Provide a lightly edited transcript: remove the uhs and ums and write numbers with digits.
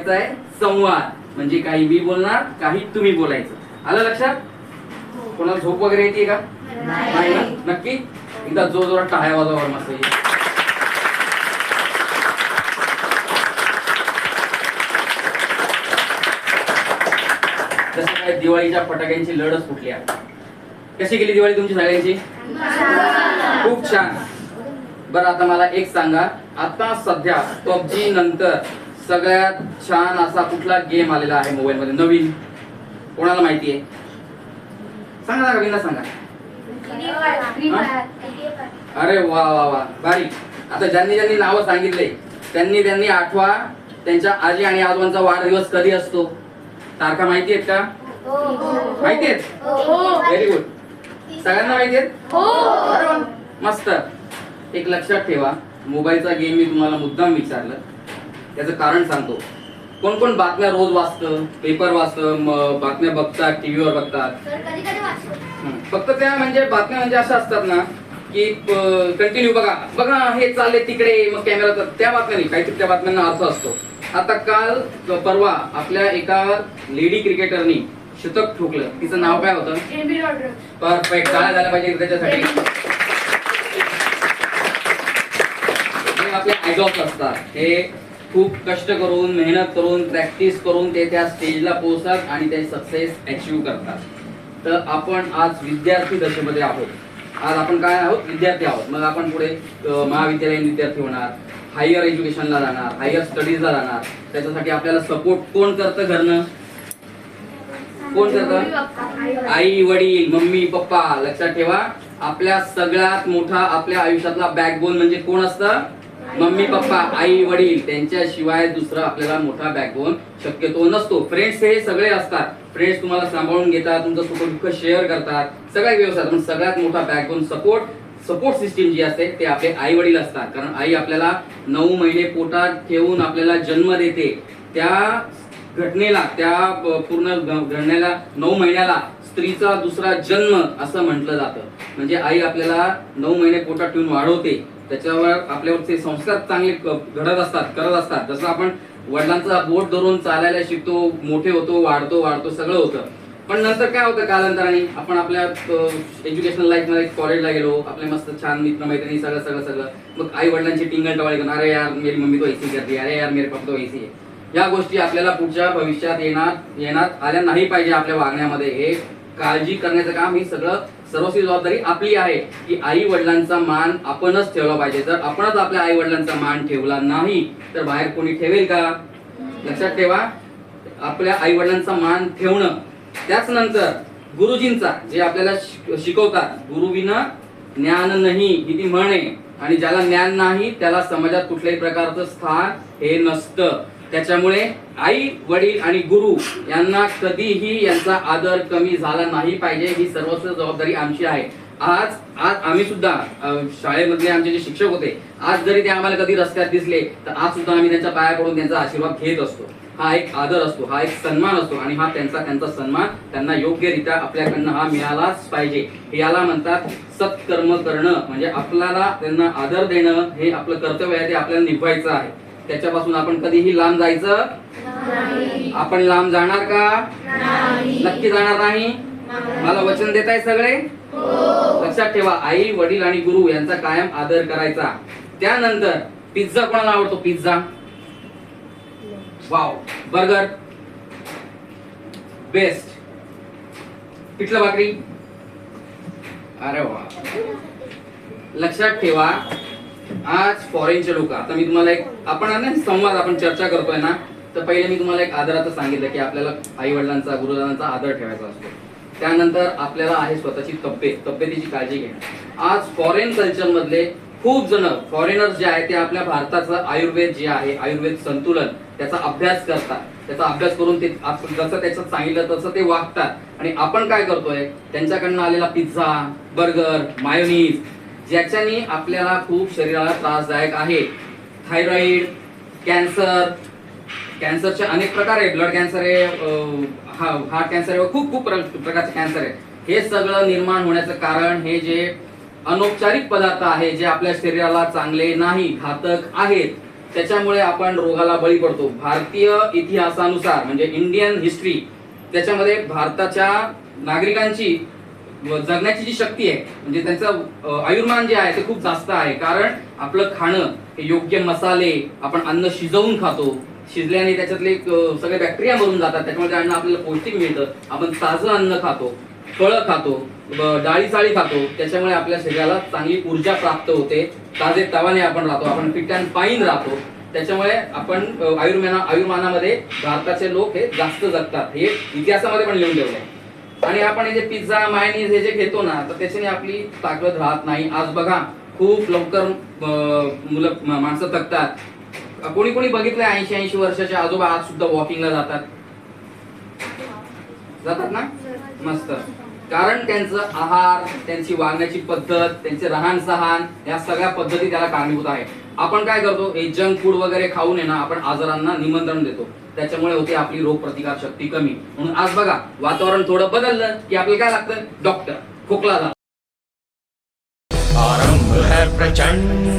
करायचा आहे संवाद, म्हणजे काही मी बोलणार काही तुम्ही बोलायचं. आलं लक्षात? कोणाला झोप वगैरे येते का? नाही ना? नक्की एकदा जोरजोरात टाळ्या वाजवा मस्त. जसं काय दिवाळीच्या फटाक्यांची लढच फुटली आहे. कशी गेली दिवाळी तुमची सगळ्यांची? खूप छान. बरं आता मला एक सांगा, आता सध्या पबजी नंतर सगळ्यात छान असा कुठला गेम आलेला आहे मोबाईल मध्ये नवीन? कोणाला माहिती आहे? सांगा ना, कविंदा सांगा. अरे वा वा वा, भारी. आता ज्यांनी ज्यांनी नावं सांगितले त्यांनी आठवा त्यांच्या आजी आणि आजोबांचा वाढदिवस कधी असतो. तारखा माहिती आहेत का? माहिती आहेत? Very good. सगळ्यांना माहिती आहेत? मस्त. एक लक्षात ठेवा, मोबाईलचा गेम मी तुम्हाला मुद्दाम विचारलं, त्याचं कारण सांगतो. कोण कोण बातम्या रोज वाचतं, पेपर वाचतं, बातम्या बघतात, टीव्हीवर बघतात? फक्त त्या म्हणजे बातम्या म्हणजे अशा असतात ना की कंटिन्यू बघा बघा हे चालले तिकडे, मग कॅमेरा, त्या बातम्या नाही, काहीतरी त्या बातम्यांना अर्थ असतो. आता काल परवा आपल्या एका लेडी क्रिकेटरनी शतक ठोकलं. तिचं नाव काय होतं? परफेक्ट. काय झालं पाहिजे त्याच्यासाठी? आपले आयडॉल्स असतात, हे खूप कष्ट करून, मेहनत करून, प्रॅक्टिस करून ते त्या स्टेजला पोहोचतात आणि ते सक्सेस अचीव्ह करतात. तर आपण आज विद्यार्थी दशेमध्ये आहोत. आज आपण काय आहोत? विद्यार्थी आहोत. मग आपण पुढे महाविद्यालयीन विद्यार्थी होणार, हायर एज्युकेशनला जाणार, हायर स्टडीजला जाणार. त्याच्यासाठी आपल्याला सपोर्ट कोण करतं? घरनं कोण करतं? आई वडील, मम्मी पप्पा. लक्षात ठेवा, आपल्या सगळ्यात मोठा आपल्या आयुष्यातला बॅकबोन म्हणजे कोण असतं? मम्मी पप्पा, आई वडील. त्यांच्याशिवाय दुसरा आपल्याला मोठा बॅकबोन शक्यतो नसतो. फ्रेंड्स हे सगळे असतात. फ्रेंड्स तुम्हाला सांभाळून घेतात, तुमचं सुख दुःख शेअर करतात, सगळ्या व्यवस्था. पण सगळ्यात मोठा बॅकबोन सपोर्ट सिस्टीम जी असते ते आपले आई वडील असतात. कारण आई आपल्याला 9 महिने पोटात ठेवून आपल्याला जन्म देते. त्या घटनेला, त्या पूर्ण घडण्याला 9 महिन्याला स्त्रीचा दुसरा जन्म असं म्हटलं जातं. म्हणजे आई आपल्याला 9 महिने पोटात ठेवून वाढवते. त्याच्यावर आपल्यावरचे संस्कार चांगले घडत असतात, करत असतात. जसं आपण वडिलांचा बोट धरून चालायला शिकतो, मोठे होतो, वाढतो सगळं होतं. पण नंतर काय होतं? कालांतराने आपण आपल्या एज्युकेशनल लाईफ मध्ये कॉलेजला गेलो, आपले मस्त छान मित्र मैत्रिणी, सगळं. मग आई वडिलांची टिंगल टवाळी करणार, अरे यार मेरी मम्मी तो ऐसी करती, अरे यार मेरे पापा तो ऐसी है. या गोष्टी आपल्याला पुढच्या भविष्यात येणार आल्या नाही पाहिजे आपल्या वागण्यामध्ये. हे काळजी करण्याचं काम, ही सर्वस्वी जबाबदारी आपली आहे की आई वडिलांचा मान आपणच ठेवला पाहिजे. जर आपणच आपल्या आई वडिलांचा मान ठेवला नाही तर बाहेर कोणी ठेवेल का? लक्षात ठेवा, आपल्या आई वडिलांचा मान ठेवणं. त्याच नंतर गुरुजींचा, जे आपल्याला शिकवतात, गुरुविना ज्ञान नाही ही ती म्हण आहे. आणि ज्याला ज्ञान नाही त्याला समाजात कुठल्याही प्रकारचं स्थान हे नसतं. त्याच्यामुळे आई वडील आणि गुरु यांना कधीही यांचा आदर कमी झाला नाही पाहिजे. ही सर्वस्व जबाबदारी आमची आहे. आज आम्ही सुद्धा शाळेमधले आमचे जे शिक्षक होते, आज जरी ते आम्हाला कधी रस्त्यात दिसले तर आज सुद्धा आम्ही त्यांच्या पायाकडून त्यांचा आशीर्वाद घेत असतो. हा एक आदर असतो, हा एक सन्मान असतो आणि हा त्यांचा सन्मान त्यांना योग्यरित्या आपल्याकडनं हा मिळालाच पाहिजे. याला म्हणतात सत्कर्म करणं. म्हणजे आपल्याला त्यांना आदर देणं हे आपलं कर्तव्य आहे, ते आपल्याला निभवायचं आहे. त्याच्यापासून आपण कधीही लांब जायचं नाही. आपण लांब जाणार का? नक्की जाणार नाही. मला वचन देताय सगळे? लक्षात ठेवा, आई वडील आणि गुरु यांचा कायम आदर करायचा. त्यानंतर पिझ्झा कोणाला आवडतो? Pizza, wow. Burger best. पिठलं भाकरी, अरे वा. लक्षात ठेवा, आज फॉरेनचे लोक, आता मी तुम्हाला एक, आपण संवाद, आपण चर्चा करतोय ना, तर पहिले मी तुम्हाला एक आदराचं सांगितलं की आपल्याला आई वडिलांचा, गुरुजनांचा आदर ठेवायचा असतो. त्यानंतर आपल्याला आहे स्वतःची तब्येतीची काळजी घेणं. आज फॉरेन कल्चर मधले खूप जण फॉरेनर्स जे आहे ते आपल्या भारताचं आयुर्वेद जे आहे, आयुर्वेद संतुलन, त्याचा अभ्यास करतात. त्याचा अभ्यास करून ते जसं त्याचं सांगितलं तसं ते वागतात. आणि आपण काय करतोय? त्यांच्याकडनं आलेला पिझ्झा, बर्गर, मायोनीज, ज्याच्याने आपल्याला खूप शरीराला त्रासदायक आहे. थायरॉइड, कॅन्सरचे अनेक प्रकार आहे. ब्लड कॅन्सर आहे, हार्ट कॅन्सर आहे, खूप प्रकारचे कॅन्सर आहे. हे सगळं निर्माण होण्याचं कारण हे जे अनौपचारिक पदार्थ आहे, जे आपल्या शरीराला चांगले नाही, घातक आहेत, त्याच्यामुळे आपण रोगाला बळी पडतो. भारतीय इतिहासानुसार म्हणजे इंडियन हिस्ट्री, त्याच्यामध्ये भारताच्या नागरिकांची जगण्याची जी शक्ती आहे म्हणजे त्यांचं आयुर्मान जे आहे ते खूप जास्त आहे. कारण आपलं खाणं हे योग्य मसाले, आपण अन्न शिजवून खातो, शिजल्याने त्याच्यातले सगळे बॅक्टेरिया मरून जातात, त्याच्यामुळे अन्न आपल्याला पौष्टिक मिळतं. आपण ताजं अन्न खातो, फळं खातो, डाळी चाळी खातो, त्याच्यामुळे आपल्या शरीराला चांगली ऊर्जा प्राप्त होते, ताजे तवाने आपण राहतो, आपण फिट अँड फाईन राहतो. त्याच्यामुळे आपण आयुर्मानामध्ये भारताचे लोक हे जास्त जगतात, हे इतिहासामध्ये पण लिहून ठेवलंय. आणि आपण हे जे पिझ्झा मायनीज हे जे घेतो ना, तर त्याच्याने आपली ताकद राहत नाही. आज बघा खूप लवकर माणसं थकतात. कोणी कोणी बघितलंय 80-80 वर्षाचे आजोबा आज सुद्धा वॉकिंगला जातात ना? मस्त. कारण त्यांचं आहार, त्यांची वागण्याची पद्धत, त्यांचे राहण सहान, या सगळ्या पद्धती त्याला कारणीभूत आहे. आपण काय करतो, हे जंक फूड वगैरे खाऊन आहे ना आपण आजारांना निमंत्रण देतो, त्याच्यामुळे होते आपली रोगप्रतिकार शक्ती कमी. म्हणून आज बघा वातावरण थोडं बदललं की आपल्याला काय लागतं, डॉक्टर, खोकला झाला. आरंभ है प्रचंड